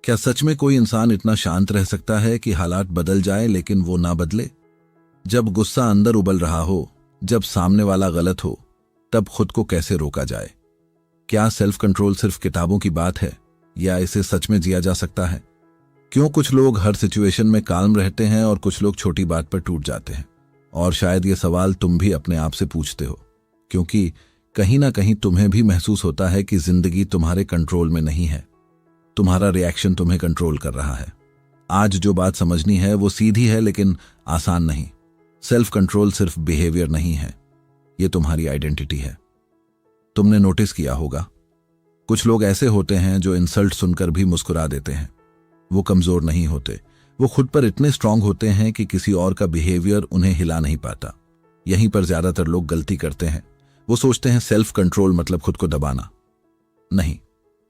क्या सच में कोई इंसान इतना शांत रह सकता है कि हालात बदल जाए लेकिन वो ना बदले? जब गुस्सा अंदर उबल रहा हो, जब सामने वाला गलत हो, तब खुद को कैसे रोका जाए? क्या सेल्फ कंट्रोल सिर्फ किताबों की बात है या इसे सच में जिया जा सकता है? क्यों कुछ लोग हर सिचुएशन में काल्म रहते हैं और कुछ लोग छोटी बात पर टूट जाते हैं? और शायद ये सवाल तुम भी अपने आप से पूछते हो, क्योंकि कहीं ना कहीं तुम्हें भी महसूस होता है कि जिंदगी तुम्हारे कंट्रोल में नहीं है, तुम्हारा रिएक्शन तुम्हें कंट्रोल कर रहा है। आज जो बात समझनी है वो सीधी है लेकिन आसान नहीं। सेल्फ कंट्रोल सिर्फ बिहेवियर नहीं है, ये तुम्हारी आइडेंटिटी है। तुमने नोटिस किया होगा, कुछ लोग ऐसे होते हैं जो इंसल्ट सुनकर भी मुस्कुरा देते हैं। वो कमजोर नहीं होते, वो खुद पर इतने स्ट्रांग होते हैं कि किसी और का बिहेवियर उन्हें हिला नहीं पाता। यहीं पर ज्यादातर लोग गलती करते हैं। वो सोचते हैं सेल्फ कंट्रोल मतलब खुद को दबाना। नहीं,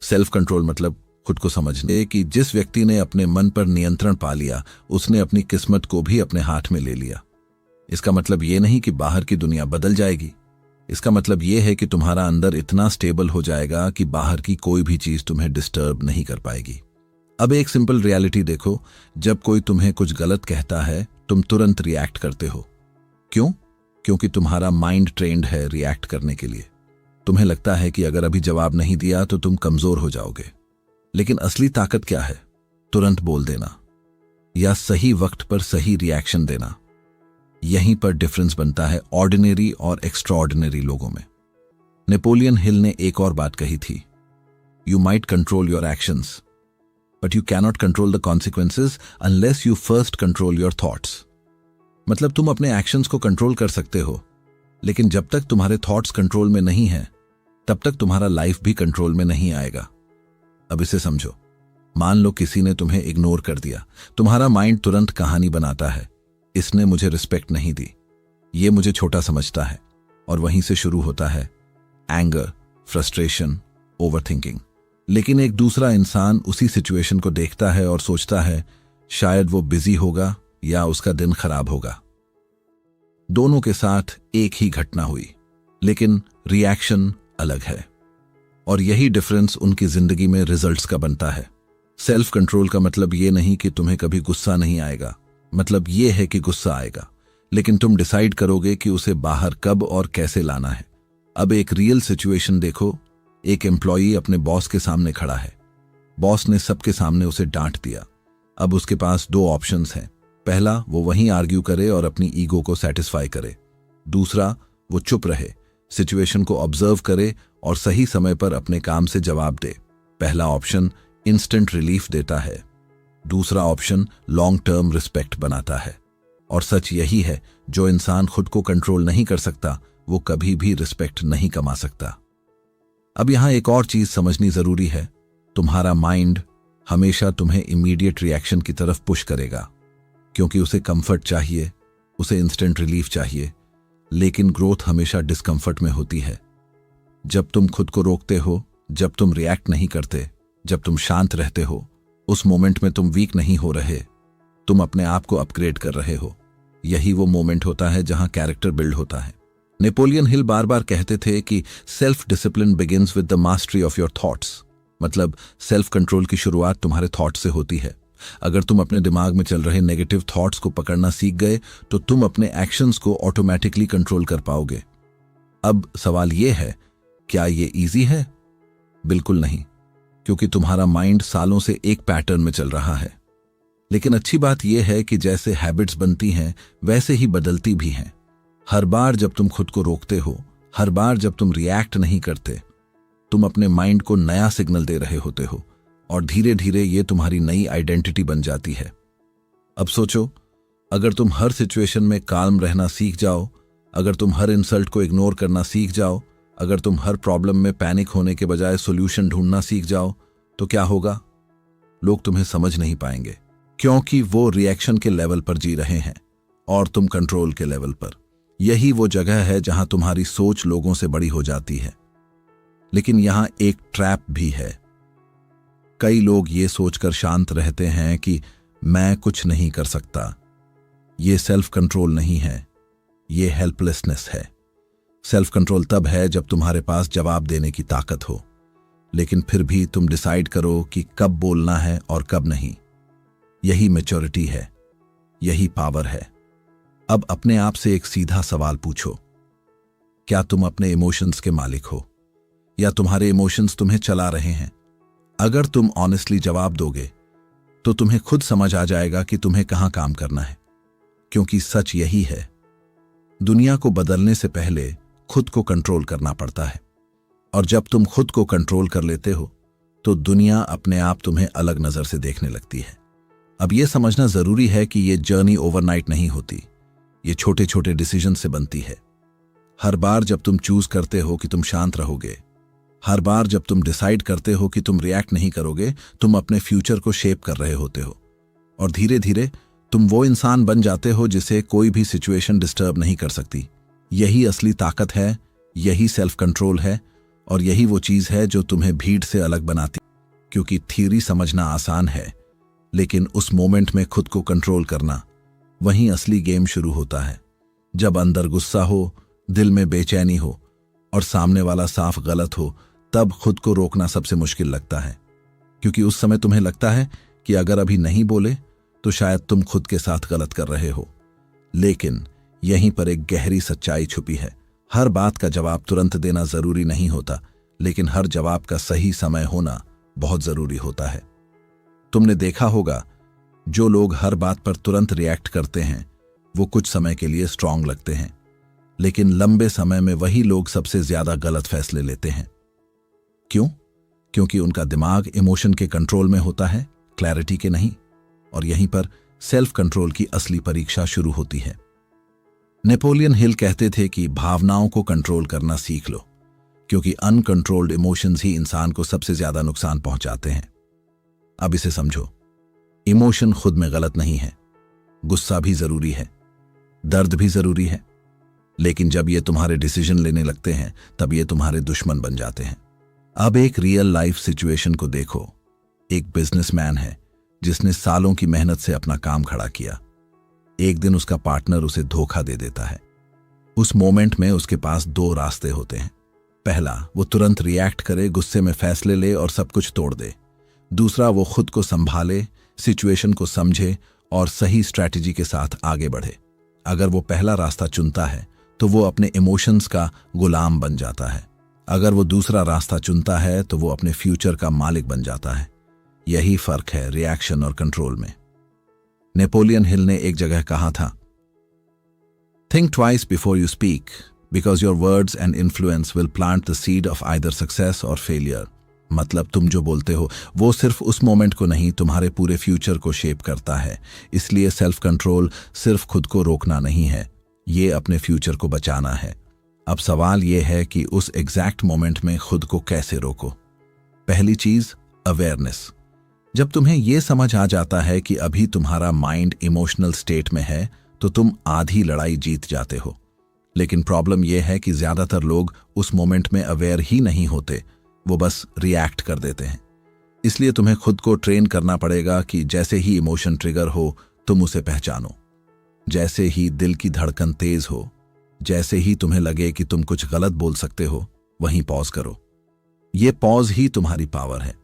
सेल्फ कंट्रोल मतलब खुद को समझने कि जिस व्यक्ति ने अपने मन पर नियंत्रण पा लिया, उसने अपनी किस्मत को भी अपने हाथ में ले लिया। इसका मतलब ये नहीं कि बाहर की दुनिया बदल जाएगी, इसका मतलब ये है कि तुम्हारा अंदर इतना स्टेबल हो जाएगा कि बाहर की कोई भी चीज तुम्हें डिस्टर्ब नहीं कर पाएगी। अब एक सिंपल रियलिटी देखो, जब कोई तुम्हें कुछ गलत कहता है, तुम तुरंत रिएक्ट करते हो। क्यों? क्योंकि तुम्हारा माइंड ट्रेंड है रिएक्ट करने के लिए। तुम्हें लगता है कि अगर अभी जवाब नहीं दिया तो तुम कमजोर हो जाओगे। लेकिन असली ताकत क्या है? तुरंत बोल देना या सही वक्त पर सही रिएक्शन देना। यहीं पर डिफरेंस बनता है ऑर्डिनरी और एक्स्ट्राऑर्डिनरी लोगों में। नेपोलियन हिल ने एक और बात कही थी, you might control your actions but you cannot control the consequences unless you first control your thoughts. मतलब तुम अपने एक्शंस को कंट्रोल कर सकते हो, लेकिन जब तक तुम्हारे थॉट्स कंट्रोल में नहीं हैं, तब तक तुम्हारा लाइफ भी कंट्रोल में नहीं आएगा। अब इसे समझो, मान लो किसी ने तुम्हें इग्नोर कर दिया। तुम्हारा माइंड तुरंत कहानी बनाता है, इसने मुझे रिस्पेक्ट नहीं दी, ये मुझे छोटा समझता है, और वहीं से शुरू होता है एंगर, फ्रस्ट्रेशन, ओवरथिंकिंग। लेकिन एक दूसरा इंसान उसी सिचुएशन को देखता है और सोचता है शायद वो बिजी होगा या उसका दिन खराब होगा। दोनों के साथ एक ही घटना हुई, लेकिन रिएक्शन अलग है, और यही डिफरेंस उनकी जिंदगी में रिजल्ट्स का बनता है। सेल्फ कंट्रोल का मतलब ये नहीं कि तुम्हें कभी गुस्सा नहीं आएगा, मतलब ये है कि गुस्सा आएगा, लेकिन तुम डिसाइड करोगे कि उसे बाहर कब और कैसे लाना है। अब एक रियल सिचुएशन देखो, एक एम्प्लॉई अपने बॉस के सामने खड़ा है। बॉस ने सबके सामने उसे डांट दिया। अब उसके पास दो ऑप्शंस हैं। पहला, वो वहीं आर्ग्यू करे और अपनी ईगो को सेटिस्फाई करे। दूसरा, वो चुप रहे, सिचुएशन को ऑब्जर्व करे और सही समय पर अपने काम से जवाब दे। पहला ऑप्शन इंस्टेंट रिलीफ देता है, दूसरा ऑप्शन लॉन्ग टर्म रिस्पेक्ट बनाता है। और सच यही है, जो इंसान खुद को कंट्रोल नहीं कर सकता, वो कभी भी रिस्पेक्ट नहीं कमा सकता। अब यहां एक और चीज समझनी जरूरी है, तुम्हारा माइंड हमेशा तुम्हें इमीडिएट रिएक्शन की तरफ पुश करेगा, क्योंकि उसे कंफर्ट चाहिए, उसे इंस्टेंट रिलीफ चाहिए। लेकिन ग्रोथ हमेशा डिस्कंफर्ट में होती है। जब तुम खुद को रोकते हो, जब तुम रिएक्ट नहीं करते, जब तुम शांत रहते हो, उस मोमेंट में तुम वीक नहीं हो रहे, तुम अपने आप को अपग्रेड कर रहे हो। यही वो मोमेंट होता है जहां कैरेक्टर बिल्ड होता है। नेपोलियन हिल बार बार कहते थे कि self discipline begins with the mastery of your thoughts. मतलब सेल्फ कंट्रोल की शुरुआत तुम्हारे थॉट से होती है। अगर तुम अपने दिमाग में चल रहे नेगेटिव थॉट्स को पकड़ना सीख गए, तो तुम अपने एक्शंस को ऑटोमेटिकली कंट्रोल कर पाओगे। अब सवाल यह है, क्या ये इजी है? बिल्कुल नहीं, क्योंकि तुम्हारा माइंड सालों से एक पैटर्न में चल रहा है। लेकिन अच्छी बात यह है कि जैसे हैबिट्स बनती हैं, वैसे ही बदलती भी हैं। हर बार जब तुम खुद को रोकते हो, हर बार जब तुम रिएक्ट नहीं करते, तुम अपने माइंड को नया सिग्नल दे रहे होते हो, और धीरे धीरे ये तुम्हारी नई आइडेंटिटी बन जाती है। अब सोचो, अगर तुम हर सिचुएशन में काल्म रहना सीख जाओ, अगर तुम हर इंसल्ट को इग्नोर करना सीख जाओ, अगर तुम हर प्रॉब्लम में पैनिक होने के बजाय सॉल्यूशन ढूंढना सीख जाओ, तो क्या होगा? लोग तुम्हें समझ नहीं पाएंगे, क्योंकि वो रिएक्शन के लेवल पर जी रहे हैं और तुम कंट्रोल के लेवल पर। यही वो जगह है जहां तुम्हारी सोच लोगों से बड़ी हो जाती है। लेकिन यहां एक ट्रैप भी है। कई लोग ये सोचकर शांत रहते हैं कि मैं कुछ नहीं कर सकता। ये सेल्फ कंट्रोल नहीं है, ये हेल्पलेसनेस है। सेल्फ कंट्रोल तब है जब तुम्हारे पास जवाब देने की ताकत हो, लेकिन फिर भी तुम डिसाइड करो कि कब बोलना है और कब नहीं। यही मैच्योरिटी है, यही पावर है। अब अपने आप से एक सीधा सवाल पूछो, क्या तुम अपने इमोशंस के मालिक हो या तुम्हारे इमोशंस तुम्हें चला रहे हैं? अगर तुम ऑनेस्टली जवाब दोगे तो तुम्हें खुद समझ आ जाएगा कि तुम्हें कहां काम करना है। क्योंकि सच यही है, दुनिया को बदलने से पहले खुद को कंट्रोल करना पड़ता है। और जब तुम खुद को कंट्रोल कर लेते हो तो दुनिया अपने आप तुम्हें अलग नजर से देखने लगती है। अब यह समझना जरूरी है कि यह जर्नी ओवरनाइट नहीं होती, ये छोटे छोटे डिसीजन से बनती है। हर बार जब तुम चूज करते हो कि तुम शांत रहोगे, हर बार जब तुम डिसाइड करते हो कि तुम रिएक्ट नहीं करोगे, तुम अपने फ्यूचर को शेप कर रहे होते हो। और धीरे धीरे तुम वो इंसान बन जाते हो जिसे कोई भी सिचुएशन डिस्टर्ब नहीं कर सकती। यही असली ताकत है, यही सेल्फ कंट्रोल है, और यही वो चीज है जो तुम्हें भीड़ से अलग बनाती। क्योंकि थ्योरी समझना आसान है, लेकिन उस मोमेंट में खुद को कंट्रोल करना, वहीं असली गेम शुरू होता है। जब अंदर गुस्सा हो, दिल में बेचैनी हो और सामने वाला साफ गलत हो, तब खुद को रोकना सबसे मुश्किल लगता है। क्योंकि उस समय तुम्हें लगता है कि अगर अभी नहीं बोले तो शायद तुम खुद के साथ गलत कर रहे हो। लेकिन यहीं पर एक गहरी सच्चाई छुपी है। हर बात का जवाब तुरंत देना जरूरी नहीं होता, लेकिन हर जवाब का सही समय होना बहुत जरूरी होता है। तुमने देखा होगा, जो लोग हर बात पर तुरंत रिएक्ट करते हैं वो कुछ समय के लिए स्ट्रांग लगते हैं, लेकिन लंबे समय में वही लोग सबसे ज्यादा गलत फैसले लेते हैं। क्यों? क्योंकि उनका दिमाग इमोशन के कंट्रोल में होता है, क्लैरिटी के नहीं। और यहीं पर सेल्फ कंट्रोल की असली परीक्षा शुरू होती है। नेपोलियन हिल कहते थे कि भावनाओं को कंट्रोल करना सीख लो, क्योंकि अनकंट्रोल्ड इमोशंस ही इंसान को सबसे ज्यादा नुकसान पहुंचाते हैं। अब इसे समझो, इमोशन खुद में गलत नहीं है, गुस्सा भी जरूरी है, दर्द भी जरूरी है, लेकिन जब ये तुम्हारे डिसीजन लेने लगते हैं तब ये तुम्हारे दुश्मन बन जाते हैं। अब एक रियल लाइफ सिचुएशन को देखो। एक बिजनेसमैन है जिसने सालों की मेहनत से अपना काम खड़ा किया। एक दिन उसका पार्टनर उसे धोखा दे देता है। उस मोमेंट में उसके पास दो रास्ते होते हैं। पहला, वो तुरंत रिएक्ट करे, गुस्से में फैसले ले और सब कुछ तोड़ दे। दूसरा, वो खुद को संभाले, सिचुएशन को समझे और सही स्ट्रैटेजी के साथ आगे बढ़े। अगर वो पहला रास्ता चुनता है तो वो अपने इमोशंस का गुलाम बन जाता है। अगर वो दूसरा रास्ता चुनता है तो वो अपने फ्यूचर का मालिक बन जाता है। यही फर्क है रिएक्शन और कंट्रोल में। नेपोलियन हिल ने एक जगह कहा था, think twice before you speak, because your words and influence will plant the seed of either success और फेलियर। मतलब तुम जो बोलते हो वो सिर्फ उस मोमेंट को नहीं, तुम्हारे पूरे फ्यूचर को शेप करता है। इसलिए सेल्फ कंट्रोल सिर्फ खुद को रोकना नहीं है, ये अपने फ्यूचर को बचाना है। अब सवाल ये है कि उस एग्जैक्ट मोमेंट में खुद को कैसे रोको। पहली चीज, अवेयरनेस। जब तुम्हें यह समझ आ जाता है कि अभी तुम्हारा माइंड इमोशनल स्टेट में है तो तुम आधी लड़ाई जीत जाते हो। लेकिन प्रॉब्लम यह है कि ज्यादातर लोग उस मोमेंट में अवेयर ही नहीं होते, वो बस रिएक्ट कर देते हैं। इसलिए तुम्हें खुद को ट्रेन करना पड़ेगा कि जैसे ही इमोशन ट्रिगर हो तुम उसे पहचानो। जैसे ही दिल की धड़कन तेज हो, जैसे ही तुम्हें लगे कि तुम कुछ गलत बोल सकते हो, वहीं पॉज करो। ये पॉज ही तुम्हारी पावर है।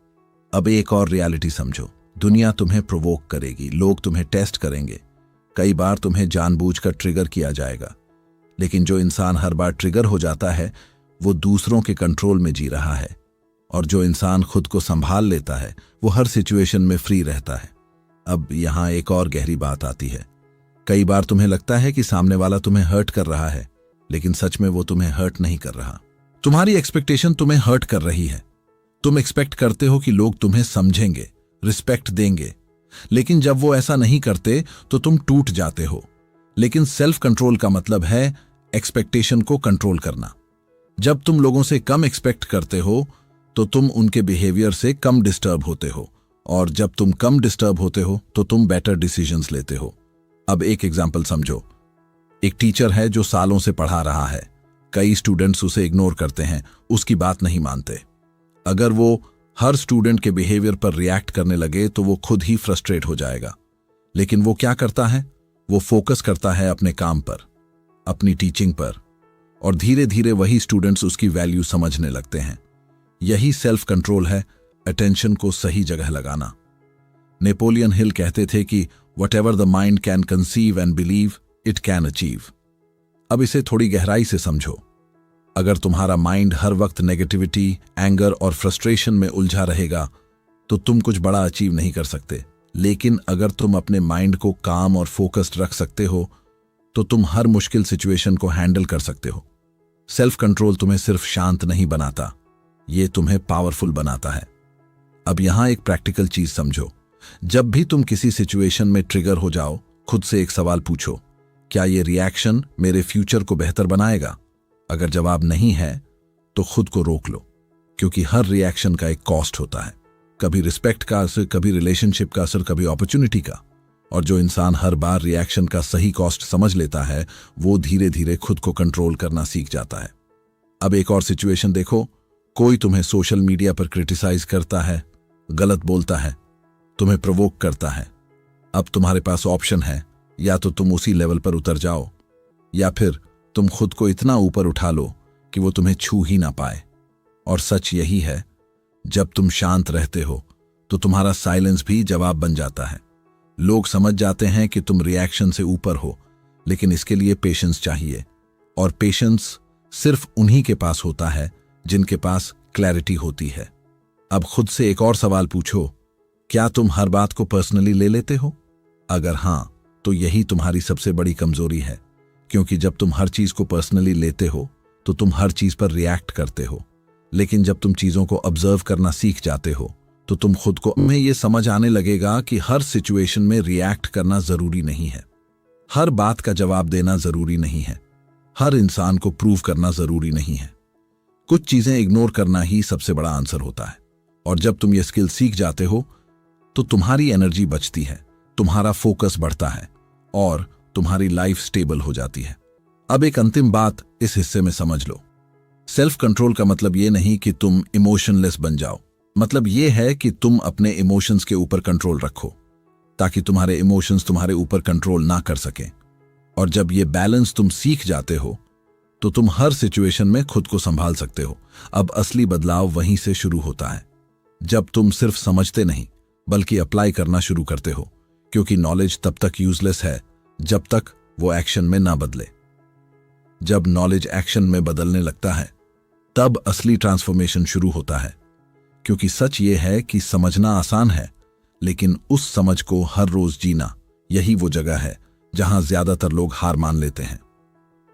अब एक और रियलिटी समझो, दुनिया तुम्हें प्रोवोक करेगी, लोग तुम्हें टेस्ट करेंगे, कई बार तुम्हें जानबूझकर ट्रिगर किया जाएगा। लेकिन जो इंसान हर बार ट्रिगर हो जाता है वो दूसरों के कंट्रोल में जी रहा है, और जो इंसान खुद को संभाल लेता है वो हर सिचुएशन में फ्री रहता है। अब यहां एक और गहरी बात आती है। कई बार तुम्हें लगता है कि सामने वाला तुम्हें हर्ट कर रहा है, लेकिन सच में वो तुम्हें हर्ट नहीं कर रहा। तुम्हारी एक्सपेक्टेशन तुम्हें हर्ट कर रही है। तुम एक्सपेक्ट करते हो कि लोग तुम्हें समझेंगे, रिस्पेक्ट देंगे, लेकिन जब वो ऐसा नहीं करते तो तुम टूट जाते हो। लेकिन सेल्फ कंट्रोल का मतलब है एक्सपेक्टेशन को कंट्रोल करना। जब तुम लोगों से कम एक्सपेक्ट करते हो तो तुम उनके बिहेवियर से कम डिस्टर्ब होते हो, और जब तुम कम डिस्टर्ब होते हो तो तुम बेटर डिसीजंस लेते हो। अब एक एग्जाम्पल समझो। एक टीचर है जो सालों से पढ़ा रहा है, कई स्टूडेंट्स उसे इग्नोर करते हैं, उसकी बात नहीं मानते। अगर वो हर स्टूडेंट के बिहेवियर पर रिएक्ट करने लगे तो वो खुद ही फ्रस्ट्रेट हो जाएगा। लेकिन वो क्या करता है, वो फोकस करता है अपने काम पर, अपनी टीचिंग पर, और धीरे धीरे वही स्टूडेंट्स उसकी वैल्यू समझने लगते हैं। यही सेल्फ कंट्रोल है, अटेंशन को सही जगह लगाना। नेपोलियन हिल कहते थे कि what ever the mind can conceive and believe it can achieve. अब इसे थोड़ी गहराई से समझो। अगर तुम्हारा माइंड हर वक्त नेगेटिविटी, एंगर और फ्रस्ट्रेशन में उलझा रहेगा तो तुम कुछ बड़ा अचीव नहीं कर सकते। लेकिन अगर तुम अपने माइंड को काम और फोकस्ड रख सकते हो तो तुम हर मुश्किल सिचुएशन को हैंडल कर सकते हो। सेल्फ कंट्रोल तुम्हें सिर्फ शांत नहीं बनाता, ये तुम्हें पावरफुल बनाता है। अब यहां एक प्रैक्टिकल चीज समझो। जब भी तुम किसी सिचुएशन में ट्रिगर हो जाओ, खुद से एक सवाल पूछो, क्या ये रिएक्शन मेरे फ्यूचर को बेहतर बनाएगा? अगर जवाब नहीं है तो खुद को रोक लो, क्योंकि हर रिएक्शन का एक कॉस्ट होता है। कभी रिस्पेक्ट का असर, कभी रिलेशनशिप का असर, कभी अपॉर्चुनिटी का। और जो इंसान हर बार रिएक्शन का सही कॉस्ट समझ लेता है वो धीरे धीरे खुद को कंट्रोल करना सीख जाता है। अब एक और सिचुएशन देखो। कोई तुम्हें सोशल मीडिया पर क्रिटिसाइज करता है, गलत बोलता है, तुम्हें प्रोवोक करता है। अब तुम्हारे पास ऑप्शन है, या तो तुम उसी लेवल पर उतर जाओ या फिर तुम खुद को इतना ऊपर उठा लो कि वो तुम्हें छू ही ना पाए। और सच यही है, जब तुम शांत रहते हो तो तुम्हारा साइलेंस भी जवाब बन जाता है। लोग समझ जाते हैं कि तुम रिएक्शन से ऊपर हो, लेकिन इसके लिए पेशेंस चाहिए। और पेशेंस सिर्फ उन्हीं के पास होता है जिनके पास क्लैरिटी होती है। अब खुद से एक और सवाल पूछो, क्या तुम हर बात को पर्सनली ले लेते हो? अगर हां, तो यही तुम्हारी सबसे बड़ी कमजोरी है, क्योंकि जब तुम हर चीज को पर्सनली लेते हो तो तुम हर चीज पर रिएक्ट करते हो। लेकिन जब तुम चीजों को ऑब्जर्व करना सीख जाते हो तो तुम खुद को में ये समझ आने लगेगा कि हर सिचुएशन में रिएक्ट करना जरूरी नहीं है, हर बात का जवाब देना जरूरी नहीं है, हर इंसान को प्रूव करना जरूरी नहीं है। कुछ चीजें इग्नोर करना ही सबसे बड़ा आंसर होता है। और जब तुम ये स्किल सीख जाते हो तो तुम्हारी एनर्जी बचती है, तुम्हारा फोकस बढ़ता है और तुम्हारी लाइफ स्टेबल हो जाती है। अब एक अंतिम बात इस हिस्से में समझ लो। सेल्फ कंट्रोल का मतलब ये नहीं कि तुम इमोशनलेस बन जाओ। मतलब ये है कि तुम अपने इमोशंस के ऊपर कंट्रोल रखो, ताकि तुम्हारे इमोशंस तुम्हारे ऊपर कंट्रोल ना कर सकें। और जब ये बैलेंस तुम सीख जाते हो तो तुम हर सिचुएशन में खुद को संभाल सकते हो। अब असली बदलाव वहीं से शुरू होता है, जब तुम सिर्फ समझते नहीं बल्कि अप्लाई करना शुरू करते हो। क्योंकि नॉलेज तब तक यूजलेस है जब तक वो एक्शन में ना बदले। जब नॉलेज एक्शन में बदलने लगता है तब असली ट्रांसफॉर्मेशन शुरू होता है। क्योंकि सच ये है कि समझना आसान है, लेकिन उस समझ को हर रोज जीना, यही वो जगह है जहां ज्यादातर लोग हार मान लेते हैं।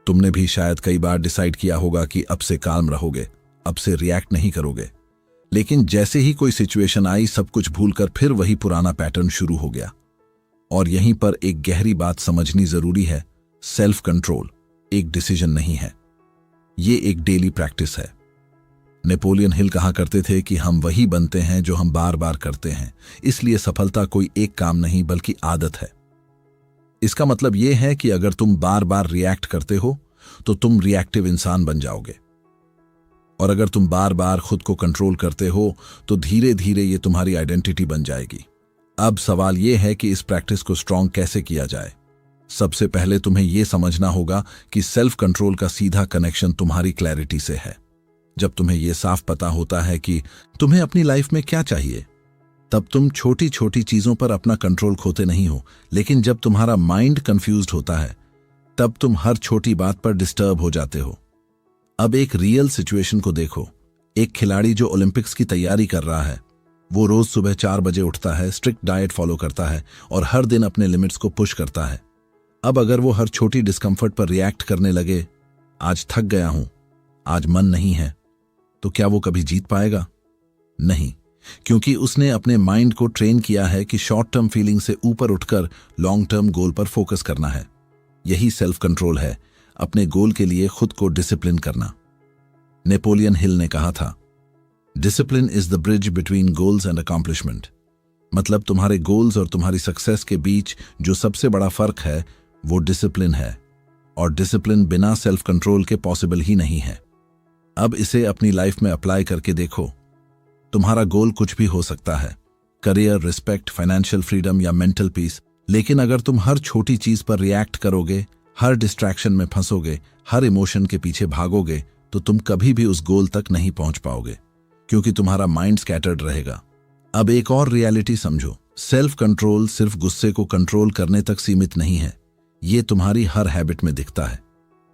तुमने भी शायद कई बार डिसाइड किया होगा कि अब से काम रहोगे, अब से रिएक्ट नहीं करोगे। लेकिन जैसे ही कोई सिचुएशन आई, सब कुछ भूलकर फिर वही पुराना पैटर्न शुरू हो गया। और यहीं पर एक गहरी बात समझनी जरूरी है। सेल्फ कंट्रोल एक डिसीजन नहीं है, ये एक डेली प्रैक्टिस है। नेपोलियन हिल कहा करते थे कि हम वही बनते हैं जो हम बार बार करते हैं। इसलिए सफलता कोई एक काम नहीं बल्कि आदत है। इसका मतलब यह है कि अगर तुम बार बार रिएक्ट करते हो तो तुम रिएक्टिव इंसान बन जाओगे, और अगर तुम बार बार खुद को कंट्रोल करते हो तो धीरे धीरे ये तुम्हारी आइडेंटिटी बन जाएगी। अब सवाल यह है कि इस प्रैक्टिस को स्ट्रांग कैसे किया जाए। सबसे पहले तुम्हें यह समझना होगा कि सेल्फ कंट्रोल का सीधा कनेक्शन तुम्हारी क्लैरिटी से है। जब तुम्हें यह साफ पता होता है कि तुम्हें अपनी लाइफ में क्या चाहिए, तब तुम छोटी छोटी चीजों पर अपना कंट्रोल खोते नहीं हो। लेकिन जब तुम्हारा माइंड कंफ्यूज्ड होता है तब तुम हर छोटी बात पर डिस्टर्ब हो जाते हो। अब एक रियल सिचुएशन को देखो। एक खिलाड़ी जो ओलंपिक्स की तैयारी कर रहा है, वो रोज सुबह 4 बजे उठता है, स्ट्रिक्ट डाइट फॉलो करता है और हर दिन अपने लिमिट्स को पुश करता है। अब अगर वो हर छोटी डिस्कम्फर्ट पर रिएक्ट करने लगे, आज थक गया हूं, आज मन नहीं है, तो क्या वो कभी जीत पाएगा? नहीं, क्योंकि उसने अपने माइंड को ट्रेन किया है कि शॉर्ट टर्म फीलिंग से ऊपर उठकर लॉन्ग टर्म गोल पर फोकस करना है। यही सेल्फ कंट्रोल है, अपने गोल के लिए खुद को डिसिप्लिन करना। नेपोलियन हिल ने कहा था, discipline is the bridge between goals and accomplishment. मतलब तुम्हारे गोल्स और तुम्हारी सक्सेस के बीच जो सबसे बड़ा फर्क है वो डिसिप्लिन है, और डिसिप्लिन बिना सेल्फ कंट्रोल के पॉसिबल ही नहीं है। अब इसे अपनी लाइफ में अप्लाई करके देखो। तुम्हारा गोल कुछ भी हो सकता है, करियर, रिस्पेक्ट, फाइनेंशियल फ्रीडम या मेंटल पीस। लेकिन अगर तुम हर छोटी चीज पर रिएक्ट करोगे, हर डिस्ट्रैक्शन में फंसोगे, हर इमोशन के पीछे भागोगे, तो तुम कभी भी उस गोल तक नहीं पहुंच पाओगे। क्योंकि तुम्हारा माइंड स्कैटर्ड रहेगा। अब एक और रियलिटी समझो, सेल्फ कंट्रोल सिर्फ गुस्से को कंट्रोल करने तक सीमित नहीं है। ये तुम्हारी हर हैबिट में दिखता है।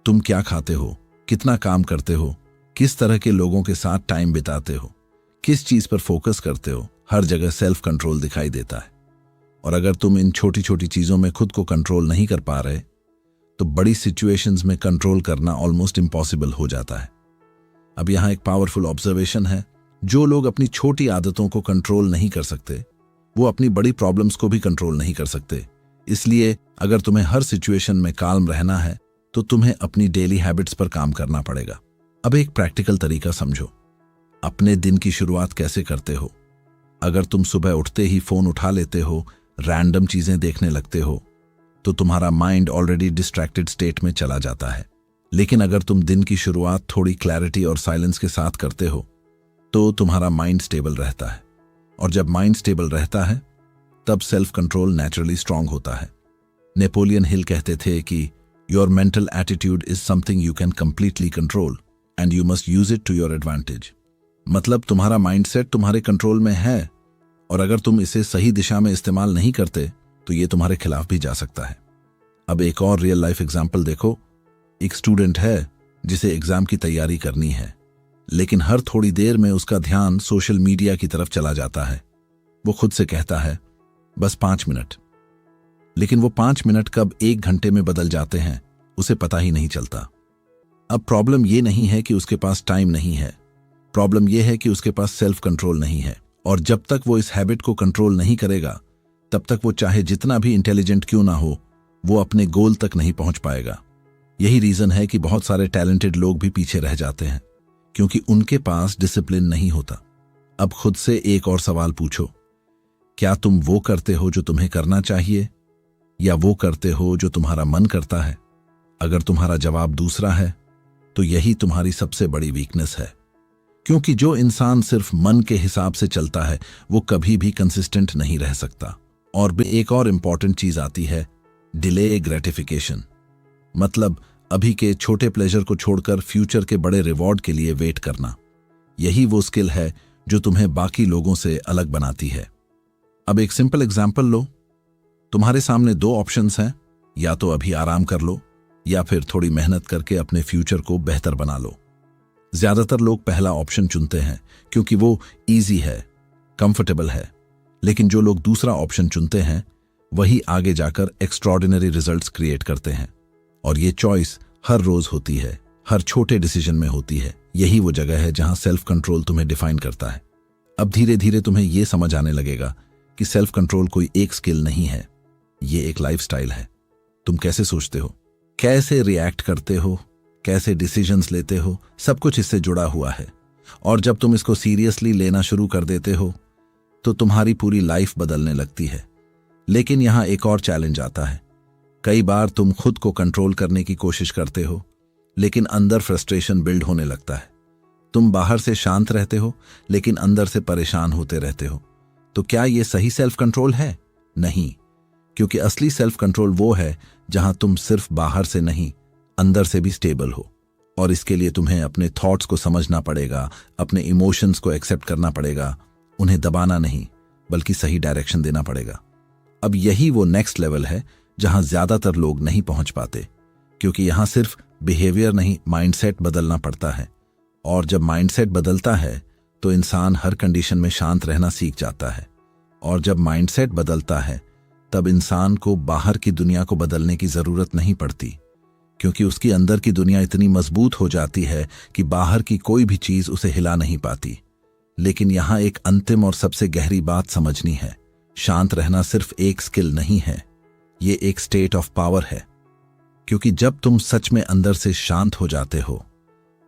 तुम क्या खाते हो, कितना काम करते हो, किस तरह के लोगों के साथ टाइम बिताते हो, किस चीज पर फोकस करते हो, हर जगह सेल्फ कंट्रोल दिखाई देता है। और अगर तुम इन छोटी छोटी चीजों में खुद को कंट्रोल नहीं कर पा रहे तो बड़ी सिचुएशंस में कंट्रोल करना ऑलमोस्ट इम्पॉसिबल हो जाता है। अब यहां एक पावरफुल ऑब्जर्वेशन है, जो लोग अपनी छोटी आदतों को कंट्रोल नहीं कर सकते वो अपनी बड़ी प्रॉब्लम्स को भी कंट्रोल नहीं कर सकते। इसलिए अगर तुम्हें हर सिचुएशन में काल्म रहना है तो तुम्हें अपनी डेली हैबिट्स पर काम करना पड़ेगा। अब एक प्रैक्टिकल तरीका समझो, अपने दिन की शुरुआत कैसे करते हो। अगर तुम सुबह उठते ही फोन उठा लेते हो, रैंडम चीजें देखने लगते हो, तो तुम्हारा माइंड ऑलरेडी डिस्ट्रैक्टेड स्टेट में चला जाता है। लेकिन अगर तुम दिन की शुरुआत थोड़ी क्लैरिटी और साइलेंस के साथ करते हो तो तुम्हारा माइंड स्टेबल रहता है, और जब माइंड स्टेबल रहता है तब सेल्फ कंट्रोल नेचुरली स्ट्रांग होता है। नेपोलियन हिल कहते थे कि your mental attitude is something you can completely control and you must use it to your advantage. मतलब तुम्हारा माइंडसेट तुम्हारे कंट्रोल में है, और अगर तुम इसे सही दिशा में इस्तेमाल नहीं करते तो ये तुम्हारे खिलाफ भी जा सकता है। अब एक और रियल लाइफ एग्जाम्पल देखो। एक स्टूडेंट है जिसे एग्जाम की तैयारी करनी है, लेकिन हर थोड़ी देर में उसका ध्यान सोशल मीडिया की तरफ चला जाता है। वो खुद से कहता है बस 5 मिनट, लेकिन वो 5 मिनट कब 1 घंटे में बदल जाते हैं उसे पता ही नहीं चलता। अब प्रॉब्लम ये नहीं है कि उसके पास टाइम नहीं है, प्रॉब्लम ये है कि उसके पास सेल्फ कंट्रोल नहीं है। और जब तक वो इस हैबिट को कंट्रोल नहीं करेगा तब तक वो चाहे जितना भी इंटेलिजेंट क्यों ना हो, वो अपने गोल तक नहीं पहुंच पाएगा। यही रीजन है कि बहुत सारे टैलेंटेड लोग भी पीछे रह जाते हैं, क्योंकि उनके पास डिसिप्लिन नहीं होता। अब खुद से एक और सवाल पूछो, क्या तुम वो करते हो जो तुम्हें करना चाहिए, या वो करते हो जो तुम्हारा मन करता है? अगर तुम्हारा जवाब दूसरा है तो यही तुम्हारी सबसे बड़ी वीकनेस है, क्योंकि जो इंसान सिर्फ मन के हिसाब से चलता है वो कभी भी कंसिस्टेंट नहीं रह सकता। और एक और इंपॉर्टेंट चीज आती है, डिले ग्रेटिफिकेशन। मतलब अभी के छोटे प्लेजर को छोड़कर फ्यूचर के बड़े रिवॉर्ड के लिए वेट करना। यही वो स्किल है जो तुम्हें बाकी लोगों से अलग बनाती है। अब एक सिंपल एग्जाम्पल लो, तुम्हारे सामने 2 ऑप्शंस हैं, या तो अभी आराम कर लो या फिर थोड़ी मेहनत करके अपने फ्यूचर को बेहतर बना लो। ज्यादातर लोग पहला ऑप्शन चुनते हैं क्योंकि वो इजी है, कंफर्टेबल है, लेकिन जो लोग दूसरा ऑप्शन चुनते हैं वही आगे जाकर एक्स्ट्रॉर्डिनरी रिजल्ट्स क्रिएट करते हैं। और ये चॉइस हर रोज होती है, हर छोटे डिसीजन में होती है। यही वो जगह है जहां सेल्फ कंट्रोल तुम्हें डिफाइन करता है। अब धीरे धीरे तुम्हें यह समझ आने लगेगा कि सेल्फ कंट्रोल कोई एक स्किल नहीं है, ये एक लाइफस्टाइल है। तुम कैसे सोचते हो, कैसे रिएक्ट करते हो, कैसे डिसीजंस लेते हो, सब कुछ इससे जुड़ा हुआ है। और जब तुम इसको सीरियसली लेना शुरू कर देते हो तो तुम्हारी पूरी लाइफ बदलने लगती है। लेकिन यहां एक और चैलेंज आता है। कई बार तुम खुद को कंट्रोल करने की कोशिश करते हो, लेकिन अंदर फ्रस्ट्रेशन बिल्ड होने लगता है। तुम बाहर से शांत रहते हो लेकिन अंदर से परेशान होते रहते हो। तो क्या यह सही सेल्फ कंट्रोल है? नहीं, क्योंकि असली सेल्फ कंट्रोल वो है जहां तुम सिर्फ बाहर से नहीं, अंदर से भी स्टेबल हो। और इसके लिए तुम्हें अपने थॉट्स को समझना पड़ेगा, अपने इमोशंस को एक्सेप्ट करना पड़ेगा, उन्हें दबाना नहीं बल्कि सही डायरेक्शन देना पड़ेगा। अब यही वो नेक्स्ट लेवल है जहां ज्यादातर लोग नहीं पहुंच पाते, क्योंकि यहां सिर्फ बिहेवियर नहीं, माइंडसेट बदलना पड़ता है। और जब माइंडसेट बदलता है तो इंसान हर कंडीशन में शांत रहना सीख जाता है। और जब माइंडसेट बदलता है तब इंसान को बाहर की दुनिया को बदलने की जरूरत नहीं पड़ती, क्योंकि उसकी अंदर की दुनिया इतनी मजबूत हो जाती है कि बाहर की कोई भी चीज उसे हिला नहीं पाती। लेकिन यहां एक अंतिम और सबसे गहरी बात समझनी है, शांत रहना सिर्फ एक स्किल नहीं है, ये एक स्टेट ऑफ पावर है। क्योंकि जब तुम सच में अंदर से शांत हो जाते हो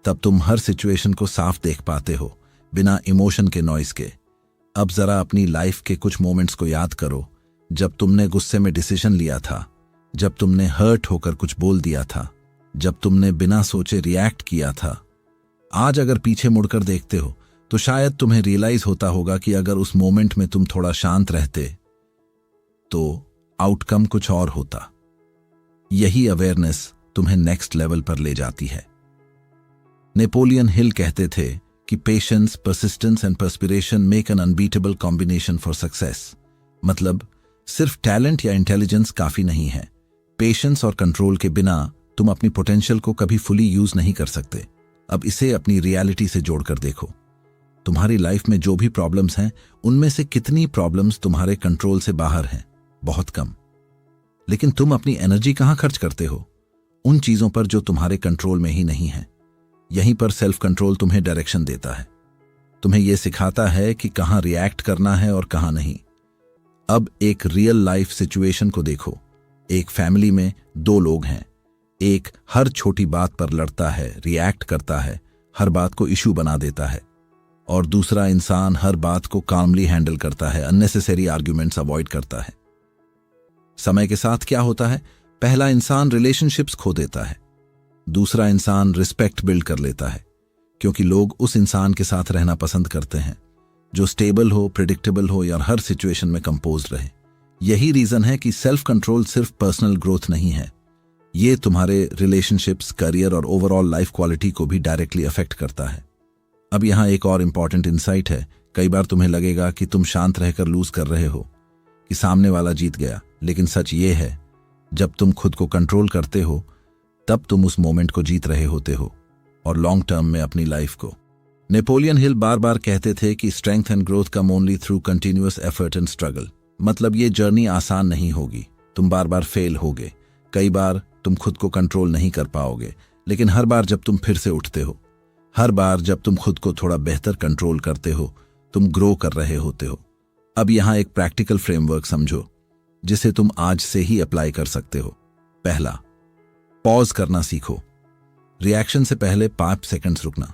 तब तुम हर सिचुएशन को साफ देख पाते हो, बिना इमोशन के नॉइस के। अब जरा अपनी लाइफ के कुछ मोमेंट्स को याद करो, जब तुमने गुस्से में डिसीजन लिया था, जब तुमने हर्ट होकर कुछ बोल दिया था, जब तुमने बिना सोचे रिएक्ट किया था। आज अगर पीछे मुड़कर देखते हो तो शायद तुम्हें रियलाइज होता होगा कि अगर उस मोमेंट में तुम थोड़ा शांत रहते तो आउटकम कुछ और होता। यही अवेयरनेस तुम्हें नेक्स्ट लेवल पर ले जाती है। नेपोलियन हिल कहते थे कि patience, persistence and perspiration make an unbeatable combination for success. मतलब सिर्फ टैलेंट या इंटेलिजेंस काफी नहीं है। पेशेंस और कंट्रोल के बिना तुम अपनी पोटेंशियल को कभी फुली यूज नहीं कर सकते। अब इसे अपनी रियलिटी से जोड़कर देखो। तुम्हारी लाइफ में जो भी प्रॉब्लम्स हैं, उनमें से कितनी प्रॉब्लम्स तुम्हारे कंट्रोल से बाहर हैं? बहुत कम। लेकिन तुम अपनी एनर्जी कहां खर्च करते हो? उन चीजों पर जो तुम्हारे कंट्रोल में ही नहीं है। यहीं पर सेल्फ कंट्रोल तुम्हें डायरेक्शन देता है, तुम्हें यह सिखाता है कि कहां रिएक्ट करना है और कहां नहीं। अब एक रियल लाइफ सिचुएशन को देखो। एक फैमिली में दो लोग हैं। एक हर छोटी बात पर लड़ता है, रिएक्ट करता है, हर बात को इशू बना देता है, और दूसरा इंसान हर बात को कामली हैंडल करता है, अननेसेसरी आर्ग्यूमेंट्स अवॉइड करता है। समय के साथ क्या होता है? पहला इंसान रिलेशनशिप्स खो देता है, दूसरा इंसान रिस्पेक्ट बिल्ड कर लेता है, क्योंकि लोग उस इंसान के साथ रहना पसंद करते हैं जो स्टेबल हो, प्रिडिक्टेबल हो, या हर सिचुएशन में कंपोज्ड रहे। यही रीजन है कि सेल्फ कंट्रोल सिर्फ पर्सनल ग्रोथ नहीं है, ये तुम्हारे रिलेशनशिप्स, करियर और ओवरऑल लाइफ क्वालिटी को भी डायरेक्टली अफेक्ट करता है। अब यहां एक और इंपॉर्टेंट इंसाइट है। कई बार तुम्हें लगेगा कि तुम शांत रहकर लूज कर रहे हो, कि सामने वाला जीत गया, लेकिन सच ये है, जब तुम खुद को कंट्रोल करते हो तब तुम उस मोमेंट को जीत रहे होते हो, और लॉन्ग टर्म में अपनी लाइफ को। नेपोलियन हिल बार बार कहते थे कि strength and growth come only through continuous effort and struggle. मतलब ये जर्नी आसान नहीं होगी, तुम बार बार फेल होगे, कई बार तुम खुद को कंट्रोल नहीं कर पाओगे, लेकिन हर बार जब तुम फिर से उठते हो, हर बार जब तुम खुद को थोड़ा बेहतर कंट्रोल करते हो, तुम ग्रो कर रहे होते हो। अब यहां एक प्रैक्टिकल फ्रेमवर्क समझो जिसे तुम आज से ही अप्लाई कर सकते हो। पहला, पॉज करना सीखो। रिएक्शन से पहले 5 सेकंड्स रुकना।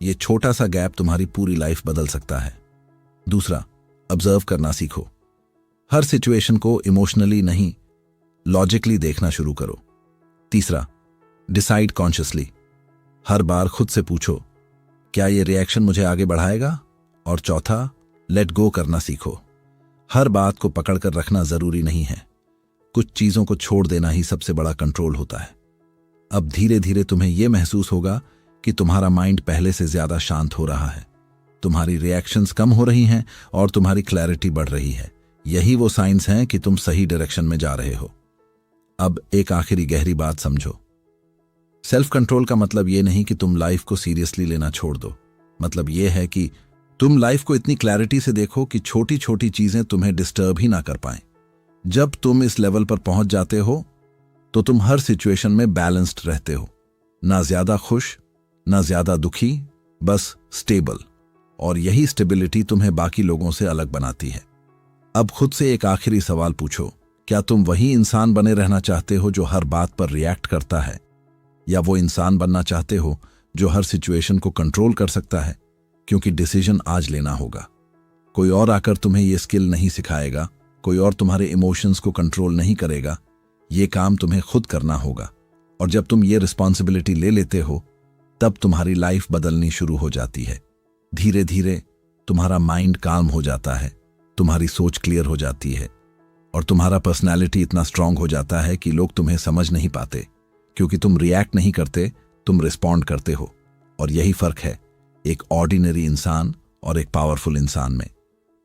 यह छोटा सा गैप तुम्हारी पूरी लाइफ बदल सकता है। दूसरा, ऑब्जर्व करना सीखो। हर सिचुएशन को इमोशनली नहीं, लॉजिकली देखना शुरू करो। तीसरा, डिसाइड कॉन्शियसली। हर बार खुद से पूछो, क्या यह रिएक्शन मुझे आगे बढ़ाएगा? और चौथा, लेट गो करना सीखो। हर बात को पकड़कर रखना जरूरी नहीं है, कुछ चीजों को छोड़ देना ही सबसे बड़ा कंट्रोल होता है। अब धीरे धीरे तुम्हें यह महसूस होगा कि तुम्हारा माइंड पहले से ज्यादा शांत हो रहा है, तुम्हारी रिएक्शंस कम हो रही हैं और तुम्हारी क्लैरिटी बढ़ रही है। यही वो साइंस हैं कि तुम सही डायरेक्शन में जा रहे हो। अब एक आखिरी गहरी बात समझो। सेल्फ कंट्रोल का मतलब यह नहीं कि तुम लाइफ को सीरियसली लेना छोड़ दो। मतलब यह है कि तुम लाइफ को इतनी क्लैरिटी से देखो कि छोटी छोटी चीजें तुम्हें डिस्टर्ब ही ना कर पाएं। जब तुम इस लेवल पर पहुंच जाते हो तो तुम हर सिचुएशन में बैलेंस्ड रहते हो, ना ज्यादा खुश ना ज्यादा दुखी, बस स्टेबल। और यही स्टेबिलिटी तुम्हें बाकी लोगों से अलग बनाती है। अब खुद से एक आखिरी सवाल पूछो, क्या तुम वही इंसान बने रहना चाहते हो जो हर बात पर रिएक्ट करता है, या वो इंसान बनना चाहते हो जो हर सिचुएशन को कंट्रोल कर सकता है? क्योंकि डिसीजन आज लेना होगा। कोई और आकर तुम्हें यह स्किल नहीं सिखाएगा, कोई और तुम्हारे इमोशंस को कंट्रोल नहीं करेगा, ये काम तुम्हें खुद करना होगा। और जब तुम ये रिस्पॉन्सिबिलिटी ले लेते हो तब तुम्हारी लाइफ बदलनी शुरू हो जाती है। धीरे धीरे तुम्हारा माइंड काम हो जाता है, तुम्हारी सोच क्लियर हो जाती है, और तुम्हारा पर्सनैलिटी इतना स्ट्रांग हो जाता है कि लोग तुम्हें समझ नहीं पाते, क्योंकि तुम रिएक्ट नहीं करते, तुम रिस्पॉन्ड करते हो। और यही फर्क है एक ऑर्डिनरी इंसान और एक पावरफुल इंसान में।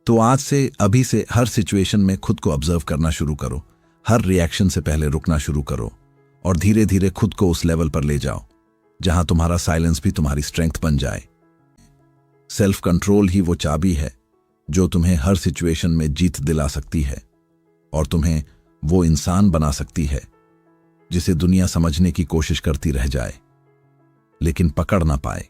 तो आज से, अभी से हर सिचुएशन में खुद को ऑब्जर्व करना शुरू करो, हर रिएक्शन से पहले रुकना शुरू करो, और धीरे धीरे खुद को उस लेवल पर ले जाओ जहां तुम्हारा साइलेंस भी तुम्हारी स्ट्रेंथ बन जाए। सेल्फ कंट्रोल ही वो चाबी है जो तुम्हें हर सिचुएशन में जीत दिला सकती है, और तुम्हें वो इंसान बना सकती है जिसे दुनिया समझने की कोशिश करती रह जाए लेकिन पकड़ ना पाए।